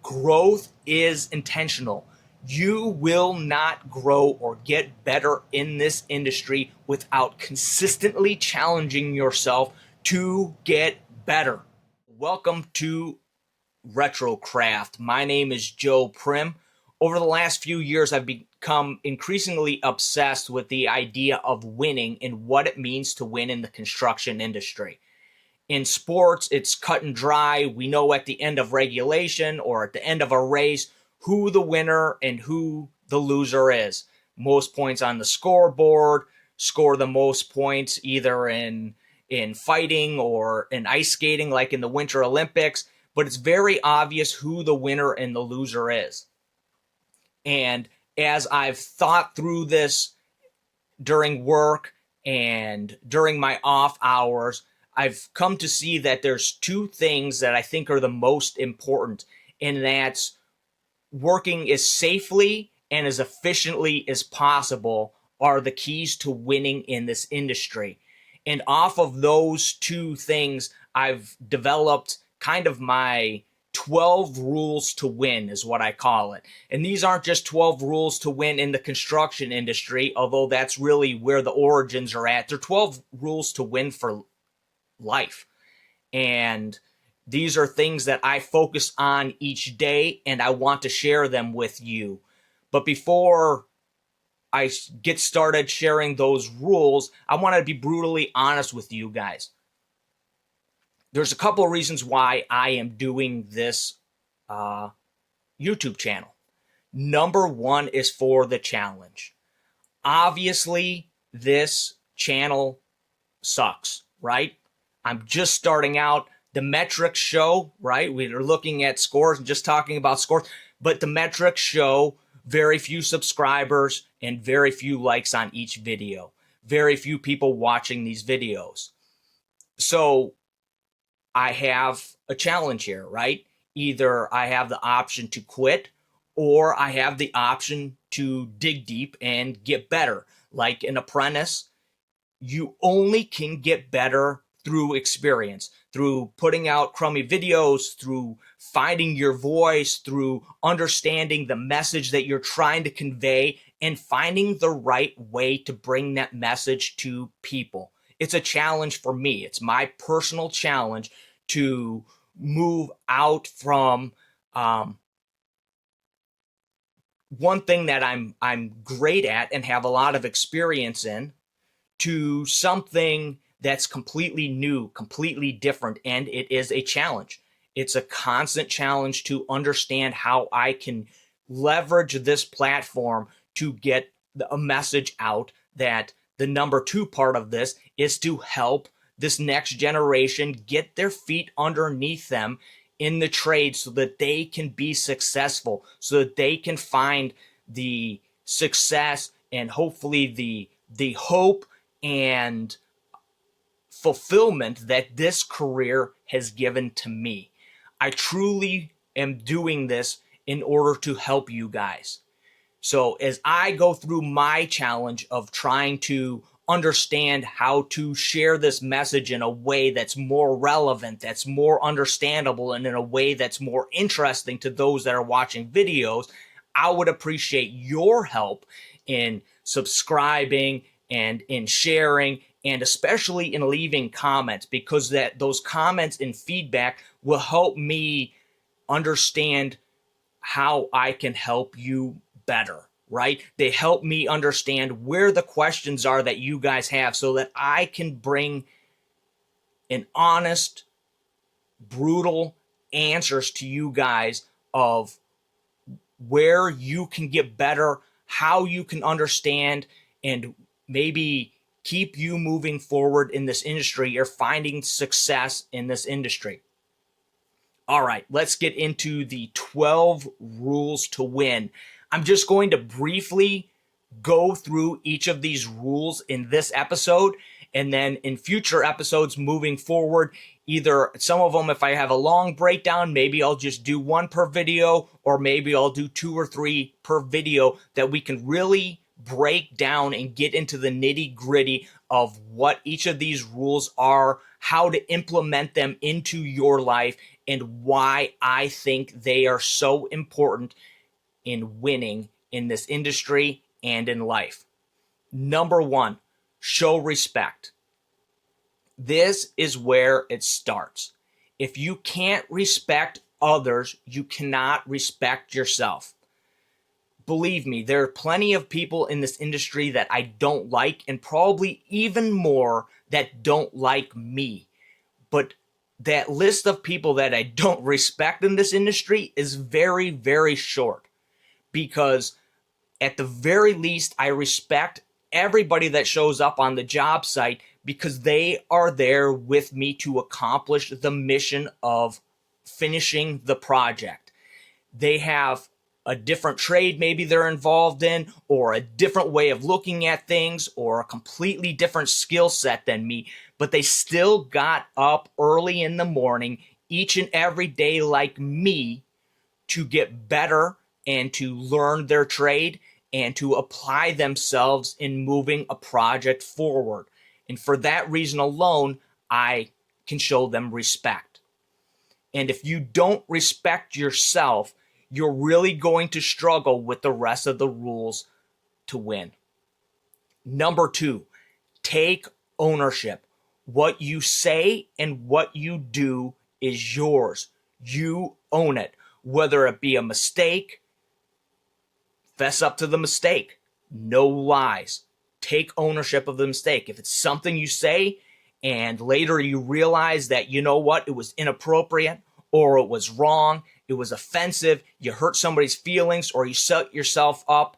Growth is intentional. You will not grow or get better in this industry without consistently challenging yourself to get better. Welcome to Retrocraft. My name is Joe Prim. Over the last few years, I've become increasingly obsessed with the idea of winning and what it means to win in the construction industry. In sports, it's cut and dry. We know at the end of regulation or at the end of a race who the winner and who the loser is. Most points on the scoreboard, score the most points either in fighting or in ice skating like in the Winter Olympics, but it's very obvious who the winner and the loser is. And as I've thought through this during work and during my off hours, I've come to see that there's two things that I think are the most important, and that's working as safely and as efficiently as possible are the keys to winning in this industry. And off of those two things, I've developed kind of my 12 rules to win is what I call it. And these aren't just 12 rules to win in the construction industry, although that's really where the origins are at. They're 12 rules to win for life. And these are things that I focus on each day, and I want to share them with you. But before I get started sharing those rules, I want to be brutally honest with you guys. There's a couple of reasons why I am doing this YouTube channel. Number one is for the challenge. Obviously, this channel sucks, right? I'm just starting out. The metrics show, right? We're looking at scores and just talking about scores, but the metrics show very few subscribers and very few likes on each video. Very few people watching these videos. So I have a challenge here, right? Either I have the option to quit or I have the option to dig deep and get better. Like an apprentice, you only can get better through experience, through putting out crummy videos, through finding your voice, through understanding the message that you're trying to convey and finding the right way to bring that message to people. It's a challenge for me. It's my personal challenge to move out from one thing that I'm great at and have a lot of experience in to something that's completely new, completely different, and it is a challenge. It's a constant challenge to understand how I can leverage this platform to get a message out. That the number two part of this is to help this next generation get their feet underneath them in the trade so that they can be successful, so that they can find the success and hopefully the hope and fulfillment that this career has given to me. I truly am doing this in order to help you guys. So as I go through my challenge of trying to understand how to share this message in a way that's more relevant, that's more understandable, and in a way that's more interesting to those that are watching videos, I would appreciate your help in subscribing and in sharing, and especially in leaving comments, because those comments and feedback will help me understand how I can help you better, right? They help me understand where the questions are that you guys have so that I can bring an honest, brutal answers to you guys of where you can get better, how you can understand, and maybe keep you moving forward in this industry or finding success in this industry. All right, let's get into the 12 rules to win. I'm just going to briefly go through each of these rules in this episode, and then in future episodes moving forward, either some of them, if I have a long breakdown, maybe I'll just do one per video, or maybe I'll do 2 or 3 per video that we can really break down and get into the nitty-gritty of what each of these rules are, how to implement them into your life, and why I think they are so important in winning in this industry and in life. Number one, show respect. This is where it starts. If you can't respect others, you cannot respect yourself. Believe me, there are plenty of people in this industry that I don't like, and probably even more that don't like me. But that list of people that I don't respect in this industry is very, very short, because at the very least, I respect everybody that shows up on the job site because they are there with me to accomplish the mission of finishing the project. They have a different trade maybe they're involved in, or a different way of looking at things, or a completely different skill set than me, but they still got up early in the morning each and every day like me to get better and to learn their trade and to apply themselves in moving a project forward. And for that reason alone, I can show them respect. And if you don't respect yourself, you're really going to struggle with the rest of the rules to win. Number two, take ownership. What you say and what you do is yours. You own it. Whether it be a mistake, fess up to the mistake. No lies. Take ownership of the mistake. If it's something you say and later you realize that, you know what, it was inappropriate, or it was wrong, it was offensive, you hurt somebody's feelings, or you set yourself up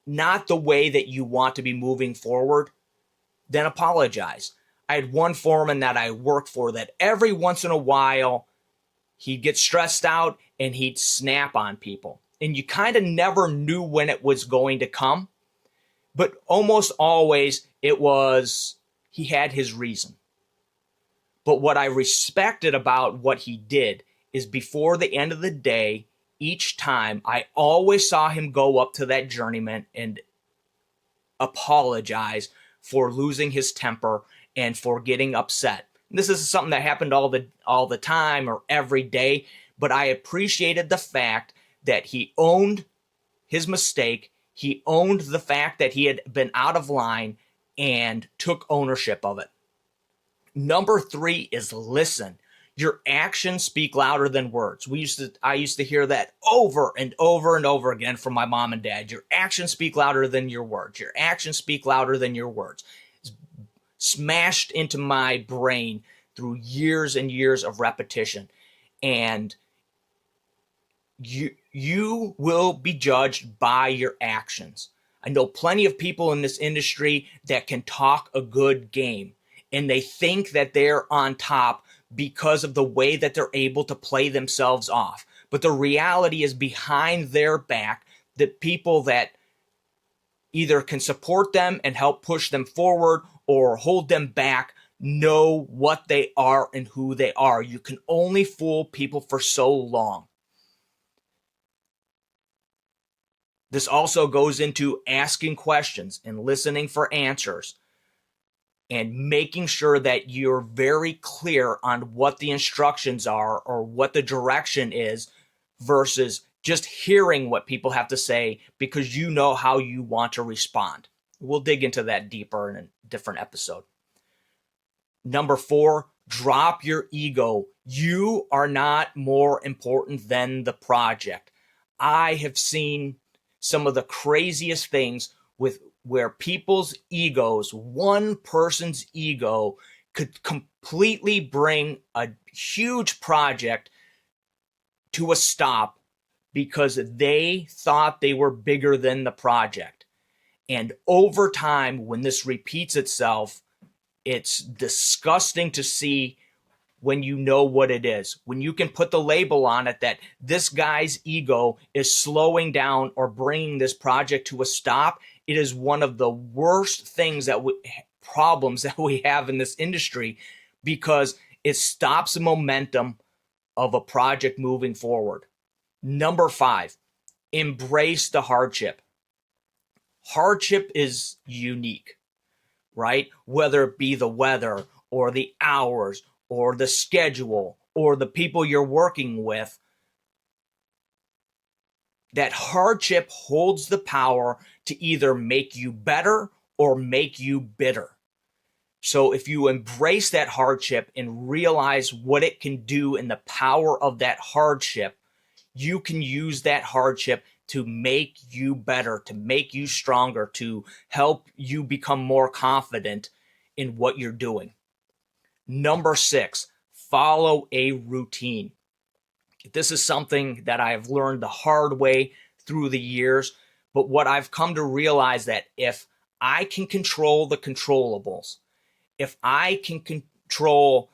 not the way that you want to be moving forward, then apologize. I had one foreman that I worked for that every once in a while he'd get stressed out and he'd snap on people. And you kind of never knew when it was going to come, but almost always it was he had his reason. But what I respected about what he did is before the end of the day, each time I always saw him go up to that journeyman and apologize for losing his temper and for getting upset. And this is something that happened all the time or every day, but I appreciated the fact that he owned his mistake. He owned the fact that he had been out of line and took ownership of it. Number three is listen. Your actions speak louder than words. I used to hear that over and over and over again from my mom and dad. Your actions speak louder than your words. Your actions speak louder than your words. It's smashed into my brain through years and years of repetition. And you will be judged by your actions. I know plenty of people in this industry that can talk a good game, and they think that they're on top because of the way that they're able to play themselves off. But the reality is, behind their back, the people that either can support them and help push them forward or hold them back know what they are and who they are. You can only fool people for so long. This also goes into asking questions and listening for answers and making sure that you're very clear on what the instructions are or what the direction is versus just hearing what people have to say because you know how you want to respond. We'll dig into that deeper in a different episode. Number four, drop your ego. You are not more important than the project. I have seen some of the craziest things with where people's egos, one person's ego, could completely bring a huge project to a stop because they thought they were bigger than the project. And over time, when this repeats itself, it's disgusting to see when you know what it is. When you can put the label on it that this guy's ego is slowing down or bringing this project to a stop, it is one of the worst things problems that we have in this industry because it stops the momentum of a project moving forward. Number five, embrace the hardship. Hardship is unique, right? Whether it be the weather or the hours or the schedule or the people you're working with, that hardship holds the power to either make you better or make you bitter. So if you embrace that hardship and realize what it can do and the power of that hardship, you can use that hardship to make you better, to make you stronger, to help you become more confident in what you're doing. Number 6, follow a routine. This is something that I have learned the hard way through the years, but what I've come to realize that if I can control the controllables, if I can control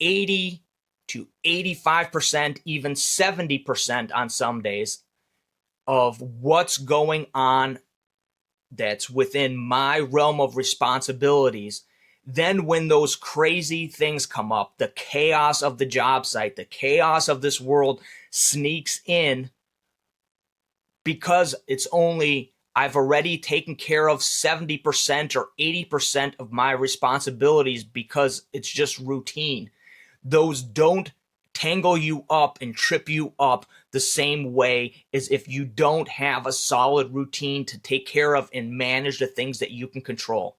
80 to 85%, even 70% on some days of what's going on that's within my realm of responsibilities, then when those crazy things come up, the chaos of the job site, the chaos of this world sneaks in, because I've already taken care of 70% or 80% of my responsibilities because it's just routine. Those don't tangle you up and trip you up the same way as if you don't have a solid routine to take care of and manage the things that you can control.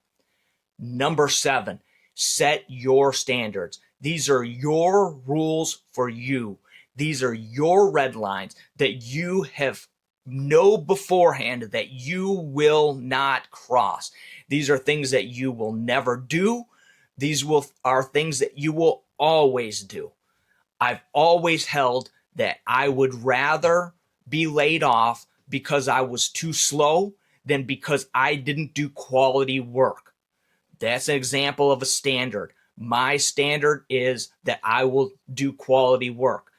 Number 7, set your standards. These are your rules for you. These are your red lines that you know beforehand that you will not cross. These are things that you will never do. These are things that you will always do. I've always held that I would rather be laid off because I was too slow than because I didn't do quality work. That's an example of a standard. My standard is that I will do quality work.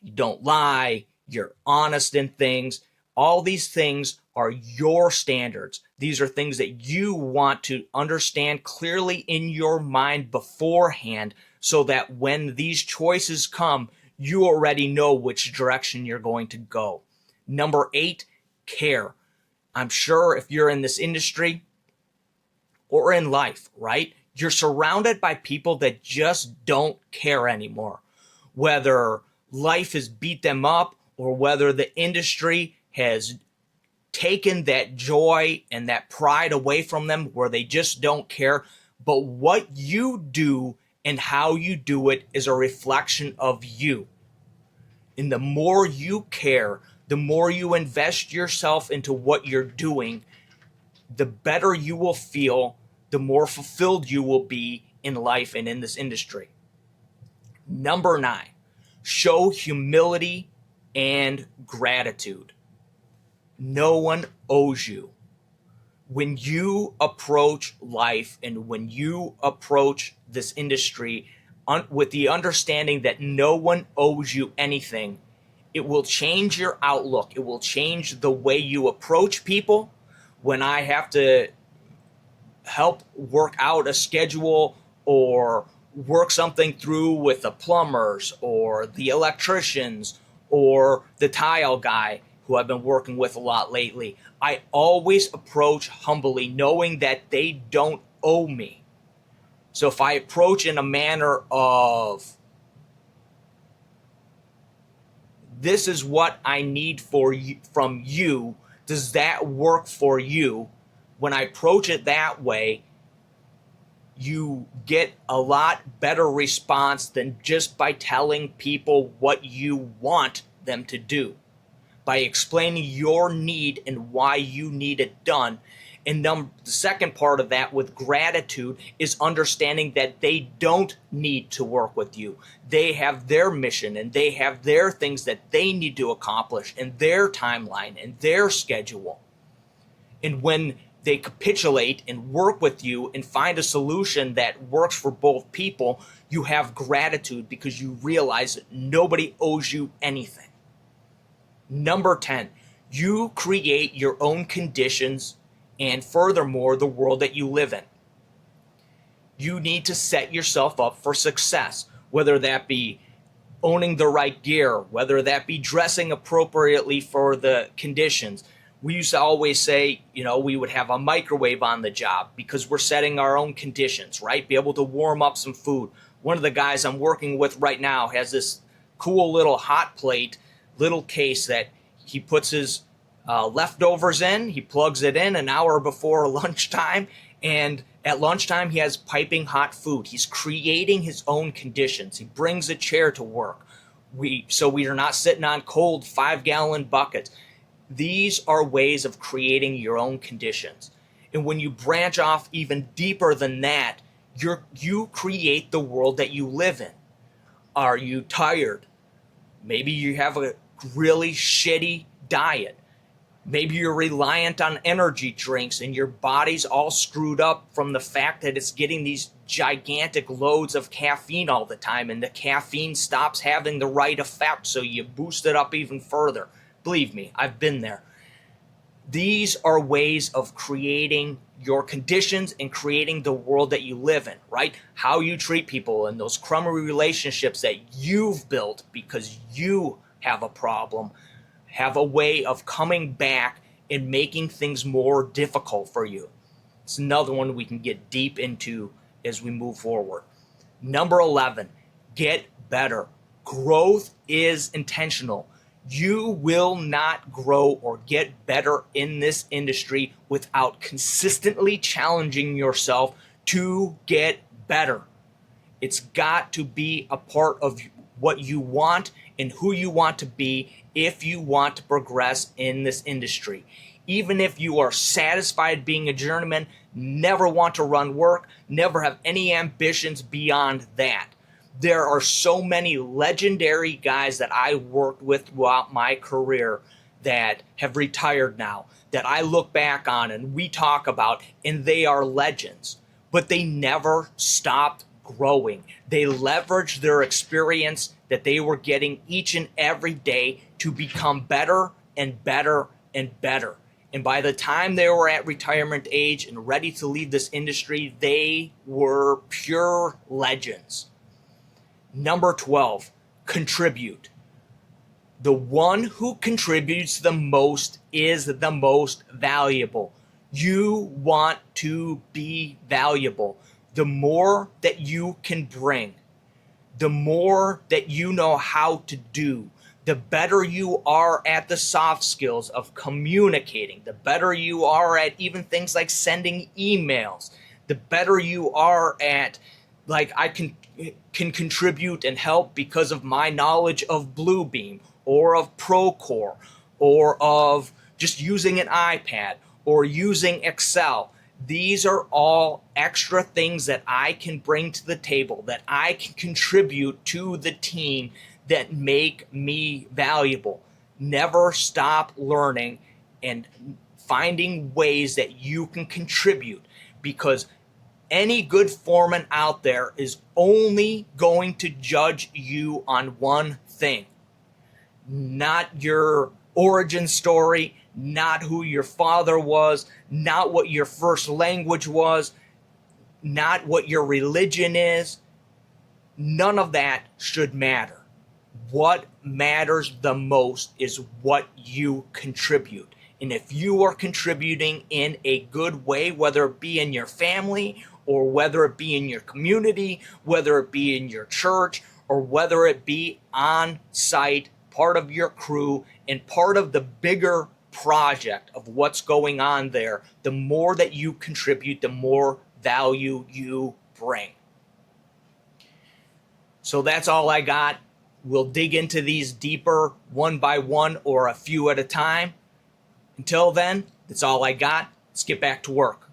You don't lie. You're honest in things. All these things are your standards. These are things that you want to understand clearly in your mind beforehand, so that when these choices come, you already know which direction you're going to go. Number 8, care. I'm sure if you're in this industry or in life, right, you're surrounded by people that just don't care anymore. Whether life has beat them up or whether the industry has taken that joy and that pride away from them where they just don't care. But what you do and how you do it is a reflection of you. And the more you care, the more you invest yourself into what you're doing, the better you will feel, the more fulfilled you will be in life and in this industry. Number 9, show humility and gratitude. No one owes you. When you approach life and when you approach this industry with the understanding that no one owes you anything, it will change your outlook. It will change the way you approach people. When I have to help work out a schedule or work something through with the plumbers or the electricians or the tile guy, who I've been working with a lot lately, I always approach humbly, knowing that they don't owe me. So if I approach in a manner of, this is what I need from you, does that work for you? When I approach it that way, you get a lot better response than just by telling people what you want them to do. By explaining your need and why you need it done. And the second part of that with gratitude is understanding that they don't need to work with you. They have their mission and they have their things that they need to accomplish in their timeline and their schedule. And when they capitulate and work with you and find a solution that works for both people, you have gratitude because you realize that nobody owes you anything. Number 10, you create your own conditions and furthermore, the world that you live in. You need to set yourself up for success, whether that be owning the right gear, whether that be dressing appropriately for the conditions. We used to always say, we would have a microwave on the job because we're setting our own conditions, right? Be able to warm up some food. One of the guys I'm working with right now has this cool little hot plate, little case that he puts his leftovers in. He plugs it in an hour before lunchtime, and at lunchtime he has piping hot food. He's creating his own conditions. He brings a chair to work. So we are not sitting on cold 5-gallon buckets. These are ways of creating your own conditions. And when you branch off even deeper than that, you create the world that you live in. Are you tired? Maybe you have a really shitty diet. Maybe you're reliant on energy drinks and your body's all screwed up from the fact that it's getting these gigantic loads of caffeine all the time, and the caffeine stops having the right effect, so you boost it up even further. Believe me, I've been there. These are ways of creating your conditions and creating the world that you live in, right? How you treat people and those crummy relationships that you've built because you have a problem have a way of coming back and making things more difficult for you. It's another one we can get deep into as we move forward. Number 11, get better. Growth is intentional. You will not grow or get better in this industry without consistently challenging yourself to get better. It's got to be a part of what you want and who you want to be if you want to progress in this industry. Even if you are satisfied being a journeyman, never want to run work, never have any ambitions beyond that. There are so many legendary guys that I worked with throughout my career that have retired now, that I look back on and we talk about, and they are legends. But they never stopped growing. They leveraged their experience that they were getting each and every day to become better and better and better. And by the time they were at retirement age and ready to leave this industry, they were pure legends. Number 12, contribute. The one who contributes the most is the most valuable. You want to be valuable. The more that you can bring, the more that you know how to do, the better you are at the soft skills of communicating, the better you are at even things like sending emails, the better you are at, like, I can contribute and help because of my knowledge of Bluebeam or of Procore or of just using an iPad or using Excel. These are all extra things that I can bring to the table, that I can contribute to the team that make me valuable. Never stop learning and finding ways that you can contribute, because any good foreman out there is only going to judge you on one thing: not your origin story, not who your father was, not what your first language was, not what your religion is. None of that should matter. What matters the most is what you contribute. And if you are contributing in a good way, whether it be in your family or whether it be in your community, whether it be in your church, or whether it be on site, part of your crew and part of the bigger project of what's going on there, the more that you contribute, the more value you bring. So that's all I got. We'll dig into these deeper one by one or a few at a time. Until then, that's all I got. Let's get back to work.